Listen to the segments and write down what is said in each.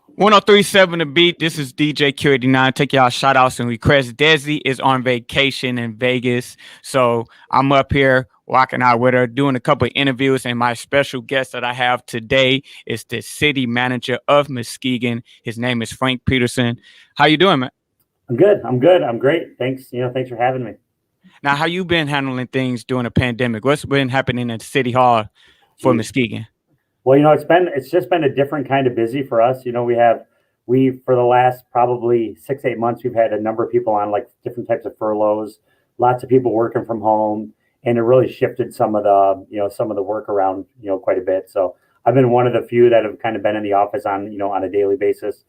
1037 The Beat. This is DJQ89. Take y'all shout outs and requests. Desi is on vacation in Vegas. So I'm up here walking out with her, doing a couple of interviews. And my special guest that I have today is the city manager of Muskegon. His name is Frank Peterson. How you doing, man? I'm good. I'm great. Thanks. Thanks for having me. Now, how you been handling things during the pandemic? What's been happening at City Hall for Muskegon? Well, it's just been a different kind of busy for us. We for the last probably 6-8 months, we've had a number of people on like different types of furloughs, lots of people working from home, and it really shifted some of the work around, quite a bit. So I've been one of the few that have kind of been in the office on a daily basis,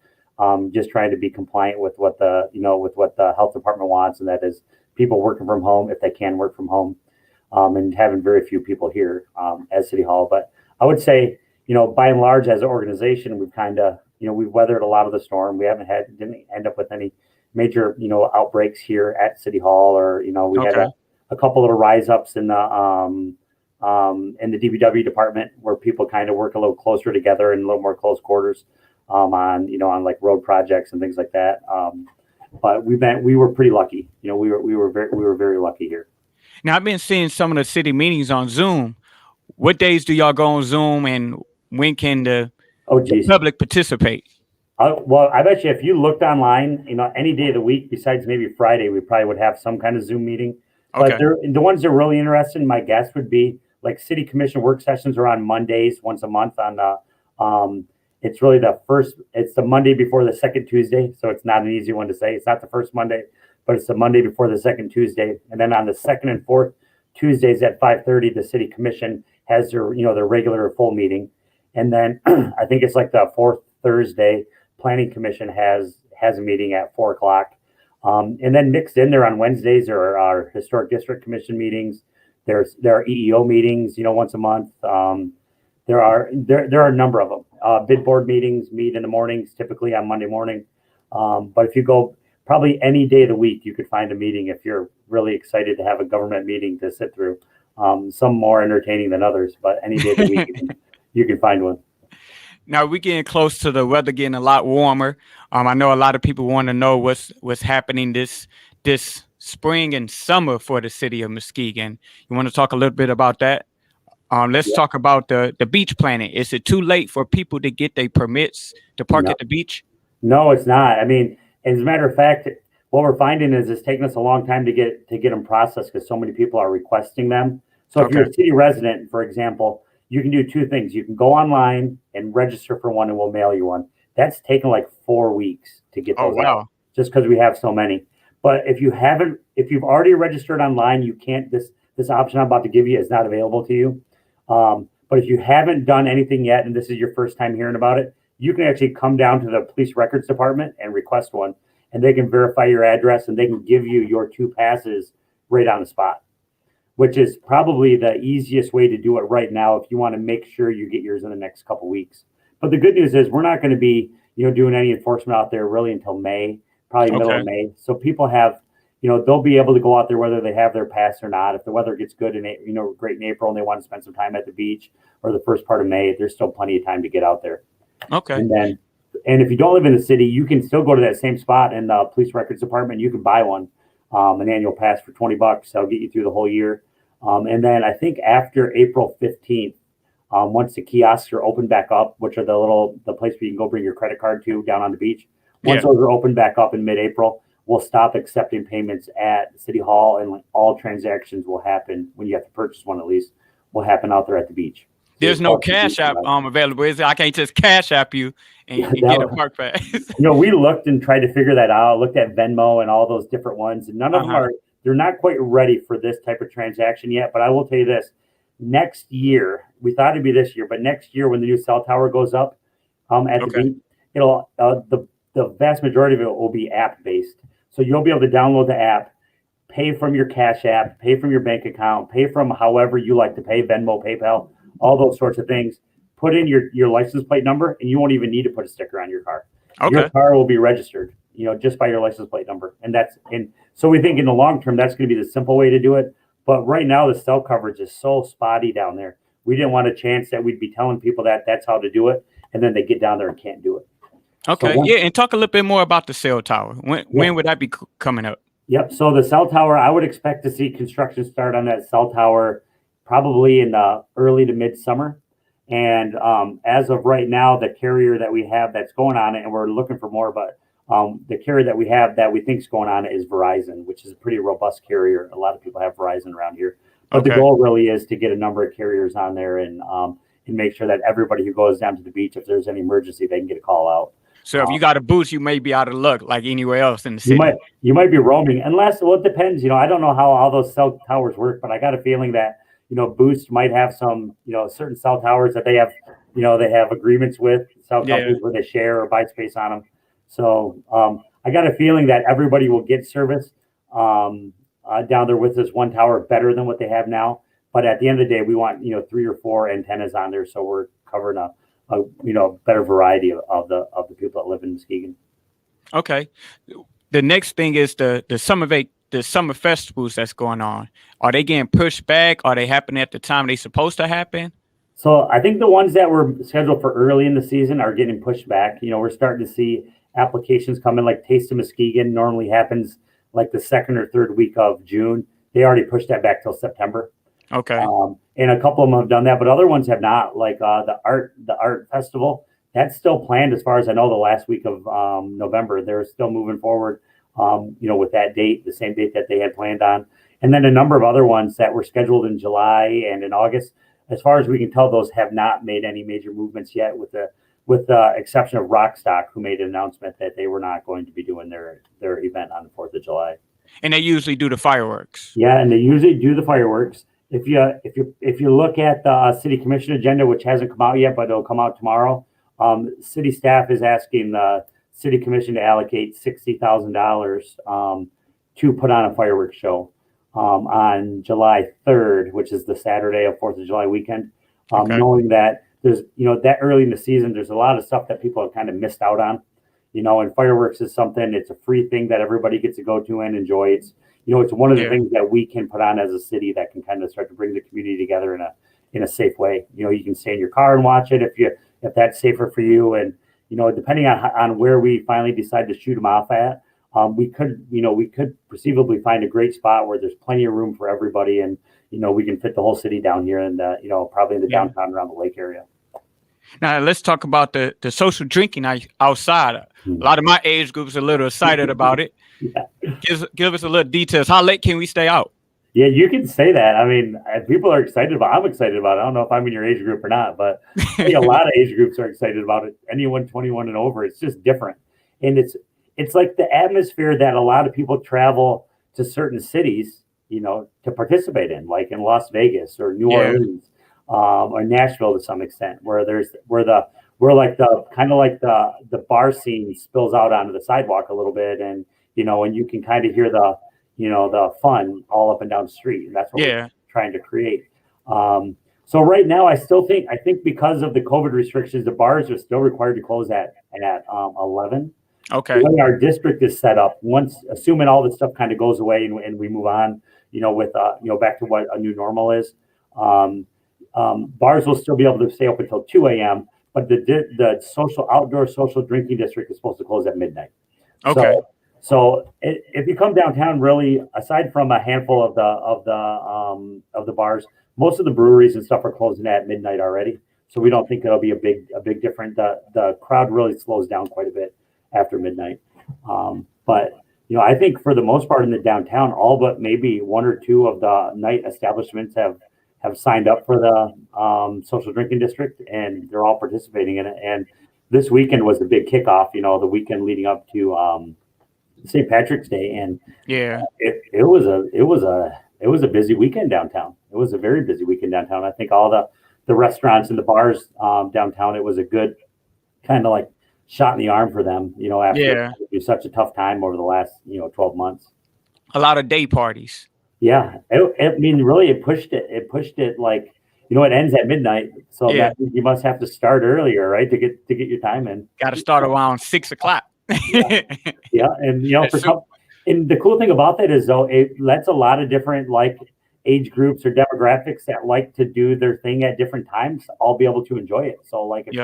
just trying to be compliant with what the health department wants, and that is people working from home if they can work from home, and having very few people here at City Hall. But I would say, by and large, as an organization, we've kind of, we've weathered a lot of the storm. We didn't end up with any major, outbreaks here at City Hall, or, we had a couple little rise ups in the DPW department where people kind of work a little closer together in a little more close quarters, on like road projects and things like that. But we were pretty lucky. We were very lucky here. Now, I've been seeing some of the city meetings on Zoom. What days do y'all go on Zoom, and when can the public participate? Well, I bet you if you looked online, any day of the week besides maybe Friday, we probably would have some kind of Zoom meeting. But the ones that are really interested, my guess would be like city commission work sessions are on Mondays once a month it's really it's the Monday before the second Tuesday. So it's not an easy one to say. It's not the first Monday, but it's the Monday before the second Tuesday. And then on the second and fourth Tuesdays at 5:30, the city commission has their regular full meeting. And then I think it's like the fourth Thursday, planning commission has a meeting at 4:00. And then mixed in there on Wednesdays are our historic district commission meetings. There are EEO meetings, once a month. There are a number of them. Bid board meetings meet in the mornings, typically on Monday morning. But if you go probably any day of the week, you could find a meeting if you're really excited to have a government meeting to sit through. Some more entertaining than others, but any day of the week you can find one. Now we're getting close to the weather getting a lot warmer. I know a lot of people want to know what's happening this spring and summer for the city of Muskegon. You want to talk a little bit about that? Let's talk about the beach planning. Is it too late for people to get their permits to park at the beach? No, it's not. I mean, as a matter of fact, what we're finding is it's taking us a long time to get them processed because so many people are requesting them. So if you're a city resident, for example, you can do two things. You can go online and register for one, and we'll mail you one. That's taken like 4 weeks to get those out, just because we have so many. But if you've already registered online, you can't. This option I'm about to give you is not available to you. But if you haven't done anything yet, and this is your first time hearing about it, you can actually come down to the police records department and request one, and they can verify your address and they can give you your 2 passes right on the spot, which is probably the easiest way to do it right now if you want to make sure you get yours in the next couple weeks. But the good news is we're not going to be, doing any enforcement out there really until May, probably middle of May. So people have, they'll be able to go out there whether they have their pass or not. If the weather gets good and great in April and they want to spend some time at the beach or the first part of May, there's still plenty of time to get out there. Okay. And if you don't live in the city, you can still go to that same spot in the police records department. You can buy one, an annual pass for $20. That'll get you through the whole year. And then I think after April 15th, once the kiosks are opened back up, which are the place where you can go bring your credit card to down on the beach. Once those are opened back up in mid-April, we'll stop accepting payments at City Hall, and all transactions will happen when you have to purchase one, at least, will happen out there at the beach. There's no Cash App available, is it? I can't just Cash App you and get a park pass. We looked and tried to figure that out. Looked at Venmo and all those different ones, and none of them they're not quite ready for this type of transaction yet. But I will tell you this: next year, we thought it'd be this year, but next year when the new cell tower goes up at the beach, it'll the vast majority of it will be app based. So you'll be able to download the app, pay from your Cash App, pay from your bank account, pay from however you like to pay, Venmo, PayPal, all those sorts of things. Put in your license plate number, and you won't even need to put a sticker on your car. Your car will be registered, just by your license plate number. And so we think in the long term, that's going to be the simple way to do it. But right now, the cell coverage is so spotty down there. We didn't want a chance that we'd be telling people that that's how to do it, and then they get down there and can't do it. So Okay. Yeah, and talk a little bit more about the cell tower. When would that be coming up? Yep. So the cell tower, I would expect to see construction start on that cell tower probably in the early to midsummer. And as of right now, the carrier that we have that's going on it, and we're looking for more, but the carrier that we have that we think is going on it is Verizon, which is a pretty robust carrier. A lot of people have Verizon around here. But the goal really is to get a number of carriers on there and make sure that everybody who goes down to the beach, if there's any emergency, they can get a call out. So if you got a boost, you may be out of luck like anywhere else in the city. You might be roaming, unless, well, it depends. I don't know how all those cell towers work, but I got a feeling that Boost might have some, certain cell towers that they have, they have agreements with cell companies where they share or buy space on them. So I got a feeling that everybody will get service down there with this one tower better than what they have now. But at the end of the day, we want 3 or 4 antennas on there, so we're covering a better variety of the people that live in Muskegon. Okay. The next thing is the summer festivals that's going on. Are they getting pushed back? Are they happening at the time they supposed to happen? So I think the ones that were scheduled for early in the season are getting pushed back. We're starting to see applications come in, like Taste of Muskegon normally happens like the 2nd or 3rd week of June. They already pushed that back till September. Okay. And a couple of them have done that, but other ones have not. Like the art festival, that's still planned as far as I know. The last week of November, they're still moving forward. With that date, the same date that they had planned on, and then a number of other ones that were scheduled in July and in August. As far as we can tell, those have not made any major movements yet, with the exception of Rockstock, who made an announcement that they were not going to be doing their event on the 4th of July. And they usually do the fireworks. Yeah, and they usually do the fireworks. If you look at the city commission agenda, which hasn't come out yet, but it'll come out tomorrow, city staff is asking the city commission to allocate $60,000 to put on a fireworks show on July 3rd, which is the Saturday of 4th of July weekend. Knowing that there's, that early in the season, there's a lot of stuff that people have kind of missed out on, and fireworks is something, it's a free thing that everybody gets to go to and enjoy. It's one of the things that we can put on as a city that can kind of start to bring the community together in a safe way. You can stay in your car and watch it if that's safer for you. And, depending on where we finally decide to shoot them off at, we could perceivably find a great spot where there's plenty of room for everybody. And, we can fit the whole city down here and, probably in the downtown around the lake area. Now let's talk about the social drinking outside. A lot of my age group's a little excited about it. Give us a little details. How late can we stay out? Yeah, you can say that. I mean, people are excited about it. I'm excited about it. I don't know if I'm in your age group or not, but I think a lot of age groups are excited about it. Anyone 21 and over, it's just different. And it's like the atmosphere that a lot of people travel to certain cities, to participate in, like in Las Vegas or New Orleans, or Nashville to some extent, where the bar scene spills out onto the sidewalk a little bit, and and you can kind of hear the fun all up and down the street, and that's what we're trying to create. So right now, I think because of the COVID restrictions, the bars are still required to close at 11. Okay. The way our district is set up, once assuming all this stuff kind of goes away and we move on, with back to what a new normal is, bars will still be able to stay open until 2 a.m. But the outdoor social drinking district is supposed to close at midnight. Okay. So if you come downtown, really, aside from a handful of the bars, most of the breweries and stuff are closing at midnight already. So we don't think it'll be a big difference. The crowd really slows down quite a bit after midnight. But I think for the most part in the downtown, all but maybe 1 or 2 of the night establishments have signed up for the social drinking district, and they're all participating in it. And this weekend was a big kickoff. The weekend leading up to St. Patrick's Day, and it was a busy weekend downtown. It was a very busy weekend downtown. I think all the restaurants and the bars downtown, it was a good kind of like shot in the arm for them, after such a tough time over the last 12 months. A lot of day parties. Yeah, I mean, really, it pushed it like, it ends at midnight, so that you must have to start earlier, right, to get your time in. Got to start around 6 o'clock. Yeah, and and the cool thing about that is, though, it lets a lot of different like age groups or demographics that like to do their thing at different times all be able to enjoy it. So like if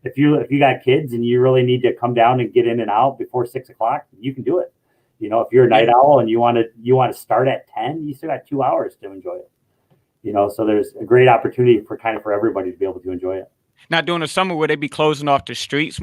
if you got kids and you really need to come down and get in and out before 6 o'clock, you can do it. You know, if you're a night owl and you want to start at 10, you still got 2 hours to enjoy it. You know, so there's a great opportunity for everybody to be able to enjoy it. Now, during the summer, would they be closing off the streets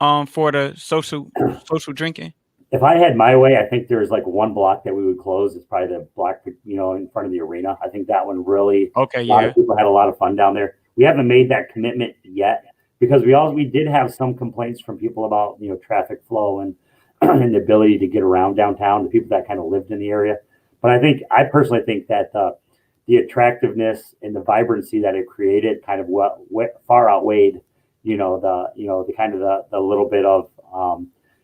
for the social drinking? If I had my way, I think there's like one block that we would close. It's probably the block, you know, in front of the arena. I think that one really, okay, a lot of people had a lot of fun down there. We haven't made that commitment yet because we did have some complaints from people about, you know, traffic flow and and the ability to get around downtown, the people that kind of lived in the area. But I personally think that the attractiveness and the vibrancy that it created kind of far outweighed, you know, the kind of the little bit of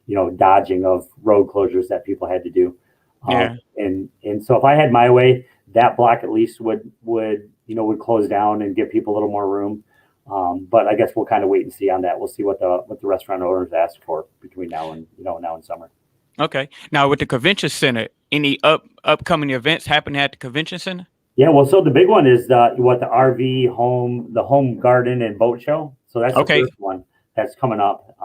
you know, dodging of road closures that people had to do. And so if I had my way, that block at least would close down and give people a little more room. But I guess we'll kind of wait and see on that. We'll see what the restaurant owners ask for between now and summer. Okay. Now with the convention center, any upcoming events happening at the convention center? Yeah, well, so the big one is the RV home garden and boat show. So that's the first one that's coming up.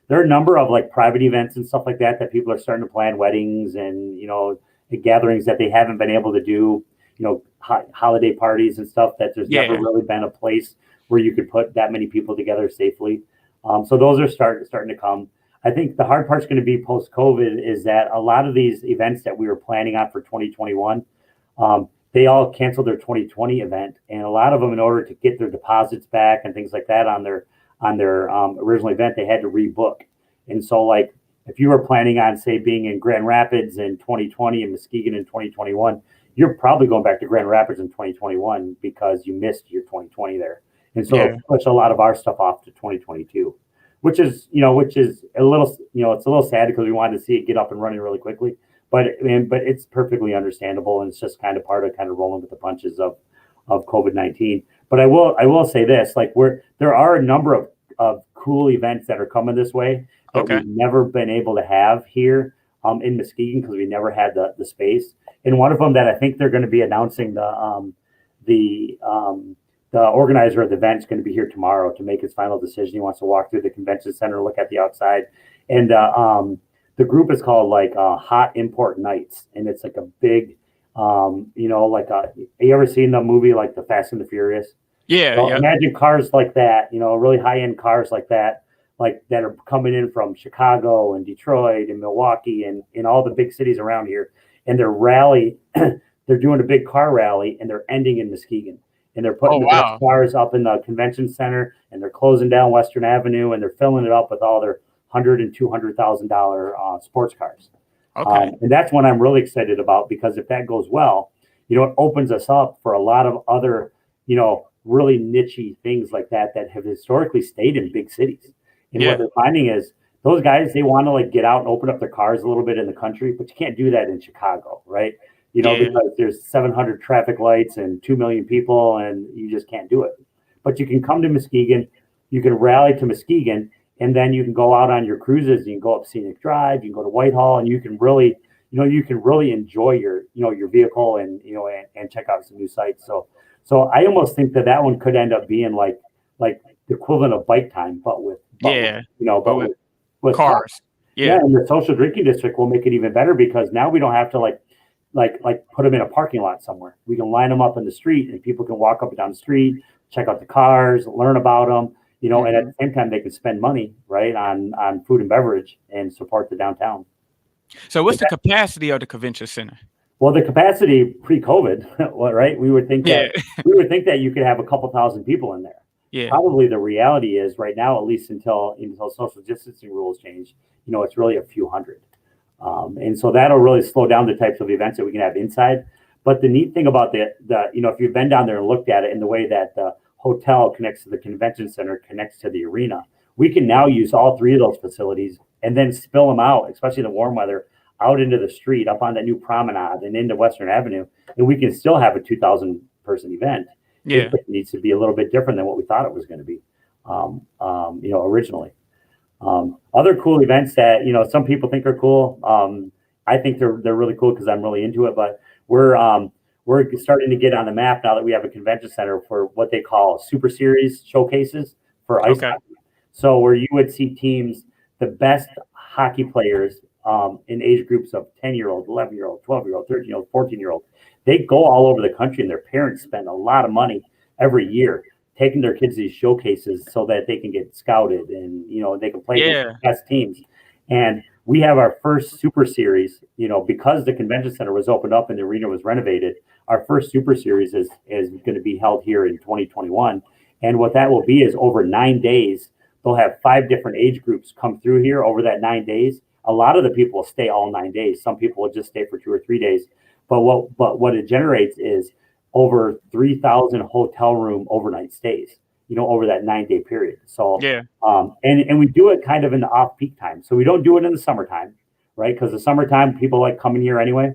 There are a number of like private events and stuff like that people are starting to plan, weddings and, you know, the gatherings that they haven't been able to do, you know, holiday parties and stuff that there's never really been a place where you could put that many people together safely. So those are starting to come. I think the hard part's going to be post-COVID is that a lot of these events that we were planning on for 2021, they all canceled their 2020 event. And a lot of them, in order to get their deposits back and things like that on their original event, they had to rebook. And so like if you were planning on, say, being in Grand Rapids in 2020 and Muskegon in 2021, you're probably going back to Grand Rapids in 2021 because you missed your 2020 there. And so it pushed a lot of our stuff off to 2022, which is a little, you know, it's a little sad because we wanted to see it get up and running really quickly, but it's perfectly understandable. And it's just kind of part of rolling with the punches of COVID-19. But I will say this, like there are a number of cool events that are coming this way that we've never been able to have here in Muskegon because we never had the space. And one of them that I think they're going to be announcing, the organizer of the event is going to be here tomorrow to make his final decision. He wants to walk through the convention center, look at the outside. And the group is called like Hot Import Nights. And it's like a big, you know, like you ever seen the movie like The Fast and the Furious? Yeah. Imagine cars like that, you know, really high-end cars like that are coming in from Chicago and Detroit and Milwaukee and all the big cities around here. And they're doing a big car rally and they're ending in Muskegon. And they're putting the best cars up in the convention center and they're closing down Western Avenue and they're filling it up with all their $100,000 and $200,000 sports cars. And that's one I'm really excited about because if that goes well, you know, it opens us up for a lot of other, you know, really niche-y things like that have historically stayed in big cities. And what they're finding is those guys, they want to like get out and open up their cars a little bit in the country, but you can't do that in Chicago, right? You know, because there's 700 traffic lights and 2 million people and you just can't do it. But you can come to Muskegon, you can rally to Muskegon, and then you can go out on your cruises, you can go up Scenic Drive, you can go to Whitehall, and you can really enjoy your vehicle and, you know, and check out some new sites. So I almost think that one could end up being like the equivalent of bike time, but with cars. Yeah, and the social drinking district will make it even better because now we don't have to like put them in a parking lot somewhere. We can line them up in the street and people can walk up and down the street, check out the cars, learn about them, you know, and at the same time they can spend money, right, on food and beverage and support the downtown. So what's the capacity of the convention center? Well, the capacity pre-COVID, right? We would think that you could have a couple thousand people in there. Yeah. Probably the reality is right now, at least until social distancing rules change, you know, it's really a few hundred. And so that'll really slow down the types of events that we can have inside. But the neat thing about the you know, if you've been down there and looked at it in the way that the hotel connects to the convention center, connects to the arena, we can now use all three of those facilities and then spill them out, especially in the warm weather, out into the street, up on that new promenade and into Western Avenue. And we can still have a 2,000 person event. Yeah. It needs to be a little bit different than what we thought it was going to be, you know, originally. Other cool events that, you know, some people think are cool. I think they're really cool because I'm really into it, but we're starting to get on the map now that we have a convention center for what they call Super Series showcases for ice hockey. So where you would see teams, the best hockey players in age groups of 10-year-old, 11-year-old, 12-year-old, 13-year-old, 14-year-old, they go all over the country, and their parents spend a lot of money every year taking their kids to these showcases so that they can get scouted and, they can play against the best teams. And we have our first Super Series, because the convention center was opened up and the arena was renovated. Our first Super Series is going to be held here in 2021. And what that will be is over 9 days, they'll have 5 different age groups come through here over that 9 days. A lot of the people will stay all 9 days. Some people will just stay for 2 or 3 days. But what it generates is over 3,000 hotel room overnight stays, over that 9-day period. So, and we do it kind of in the off-peak time. So we don't do it in the summertime, right? Because the summertime, people like coming here anyway.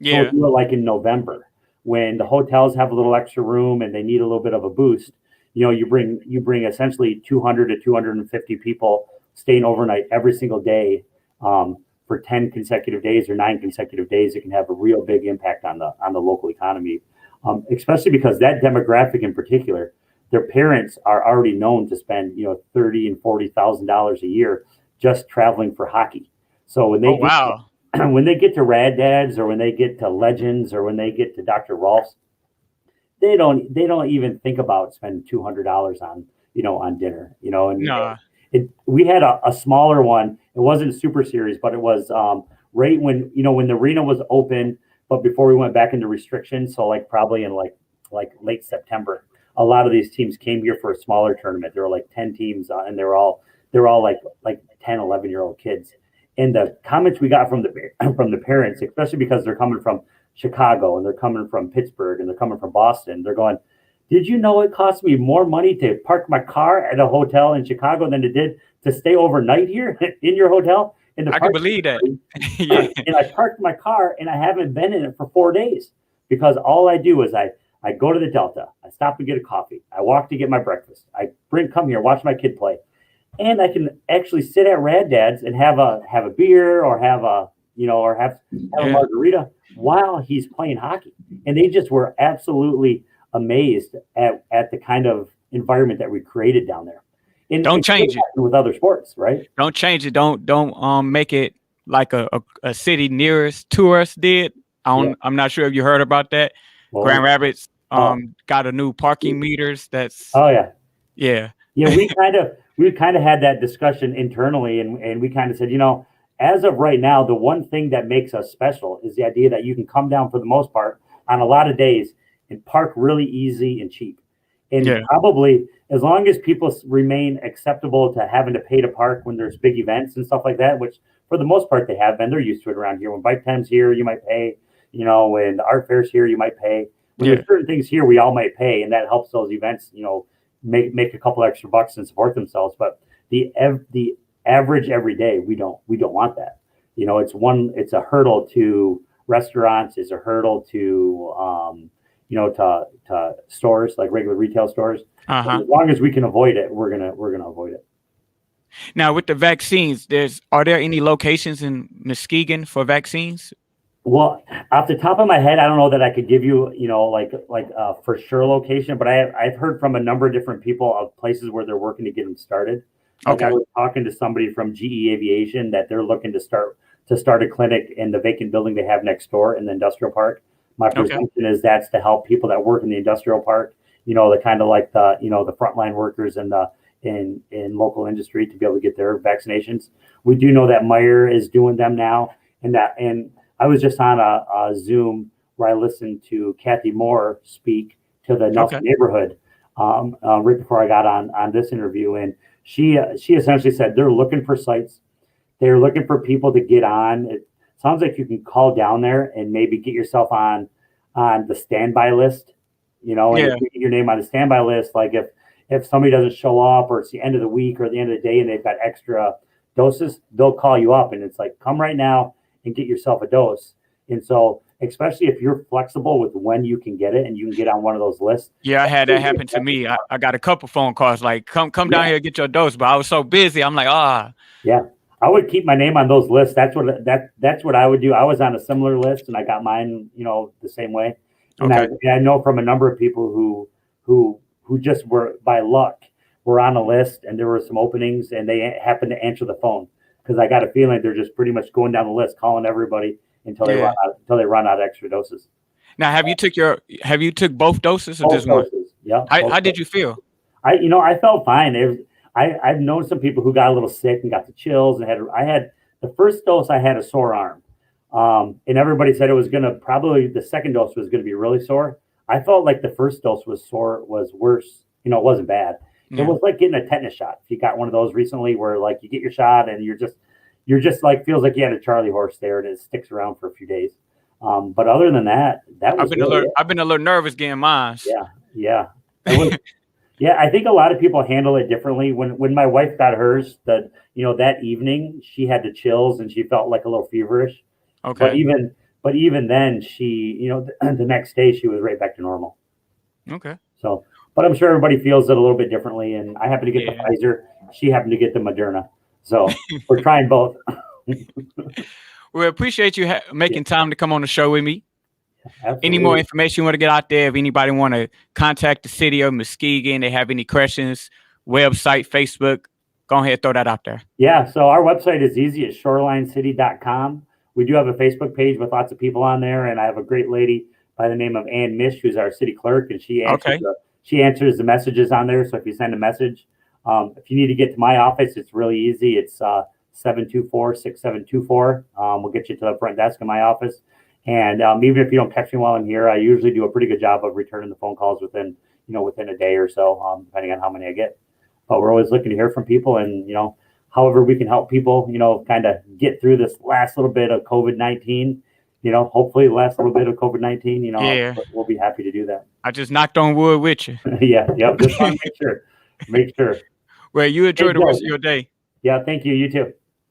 So we'll do it like in November when the hotels have a little extra room and they need a little bit of a boost. You bring essentially 200 to 250 people staying overnight every single day for 10 consecutive days or 9 consecutive days. It can have a real big impact on the local economy, especially because that demographic in particular, their parents are already known to spend $30,000 and $40,000 a year just traveling for hockey. So when they when they get to Rad Dads or when they get to Legends or when they get to Dr. Rolf's, they don't even think about spending $200 on dinner. We had a smaller one. It wasn't a Super Series, but it was right when the arena was open, but before we went back into restrictions. So probably in late September, a lot of these teams came here for a smaller tournament. There were 10 teams, and they're all like 10, 11-year-old kids. And the comments we got from the parents, especially because they're coming from Chicago and they're coming from Pittsburgh and they're coming from Boston, they're going, "Did you know it cost me more money to park my car at a hotel in Chicago than it did to stay overnight here in your hotel?" I can believe that. And I parked my car and I haven't been in it for 4 days because all I do is I go to the Delta, I stop and get a coffee, I walk to get my breakfast, I come here, watch my kid play, and I can actually sit at Rad Dad's and have a beer or have a margarita while he's playing hockey. And they just were absolutely amazed at the kind of environment that we created down there. And don't change it with other sports, right? Don't change it. Don't make it like a city nearest to us did. I'm not sure if you heard about that. Well, Grand Rapids got a new parking meters. Yeah. We kind of had that discussion internally, and we kind of said, as of right now, the one thing that makes us special is the idea that you can come down for the most part on a lot of days and park really easy and cheap. And probably as long as people remain acceptable to having to pay to park when there's big events and stuff like that, which for the most part they have been, they're used to it around here. When Bike Time's here, you might pay, when the art fair's here, you might pay. When there's certain things here, we all might pay, and that helps those events, make a couple extra bucks and support themselves. But the average every day, we don't want that. It's a hurdle to restaurants, it's a hurdle to to stores, like regular retail stores. As long as we can avoid it, we're gonna avoid it. Now with the vaccines, are there any locations in Muskegon for vaccines? Well, off the top of my head, I don't know that I could give you, a for sure location, but I've heard from a number of different people of places where they're working to get them started. Okay. I was talking to somebody from GE Aviation that they're looking to start a clinic in the vacant building they have next door in the industrial park. My presumption is that's to help people that work in the industrial park, the kind of like the frontline workers and in local industry to be able to get their vaccinations. We do know that Meyer is doing them now, and I was just on a Zoom where I listened to Kathy Moore speak to the Nelson neighborhood right before I got on this interview, and she essentially said they're looking for sites, they're looking for people to get on. It sounds like you can call down there and maybe get yourself on the standby list, and get your name on the standby list. Like if somebody doesn't show up or it's the end of the week or the end of the day and they've got extra doses, they'll call you up and it's like, come right now and get yourself a dose. And so, especially if you're flexible with when you can get it and you can get on one of those lists. Yeah, I had that happen to me. I got a couple phone calls like, come down here and get your dose. But I was so busy. I'm like, Yeah, I would keep my name on those lists. That's what I would do. I was on a similar list and I got mine, the same way. And I know from a number of people who just were by luck were on a list and there were some openings and they happened to answer the phone, because I got a feeling they're just pretty much going down the list, calling everybody until they run out of extra doses. Now, have you took both doses or Both just one? doses. Yeah. How did you feel? I felt fine. I've known some people who got a little sick and got the chills and I had the first dose, I had a sore arm. And everybody said it was probably the second dose was going to be really sore. I felt like the first dose was worse. It wasn't bad. It was like getting a tetanus shot. If you got one of those recently where like you get your shot and you're just like, feels like you had a Charlie horse there and it sticks around for a few days. But other than that was I've been a little nervous getting mine. Yeah. Yeah, I think a lot of people handle it differently. When my wife got hers, that evening she had the chills and she felt like a little feverish. Okay. But even then, she the next day she was right back to normal. Okay. So, but I'm sure everybody feels it a little bit differently. And I happen to get the Pfizer. She happened to get the Moderna. So we're trying both. We appreciate you making time to come on the show with me. Absolutely. Any more information you want to get out there? If anybody want to contact the city of Muskegon, they have any questions, website, Facebook, go ahead and throw that out there. Yeah, so our website is easy. It's shorelinecity.com. We do have a Facebook page with lots of people on there, and I have a great lady by the name of Ann Mish, who's our city clerk, and she answers the messages on there. So if you send a message, if you need to get to my office, it's really easy. It's 724-6724. We'll get you to the front desk in my office. And even if you don't catch me while I'm here, I usually do a pretty good job of returning the phone calls within a day or so, depending on how many I get. But we're always looking to hear from people, and however we can help people, kind of get through this last little bit of COVID-19. Hopefully the last little bit of COVID-19. We'll be happy to do that. I just knocked on wood with you. Yeah. Just want to make sure. Well, you enjoy the rest of your day. Yeah, thank you. You too.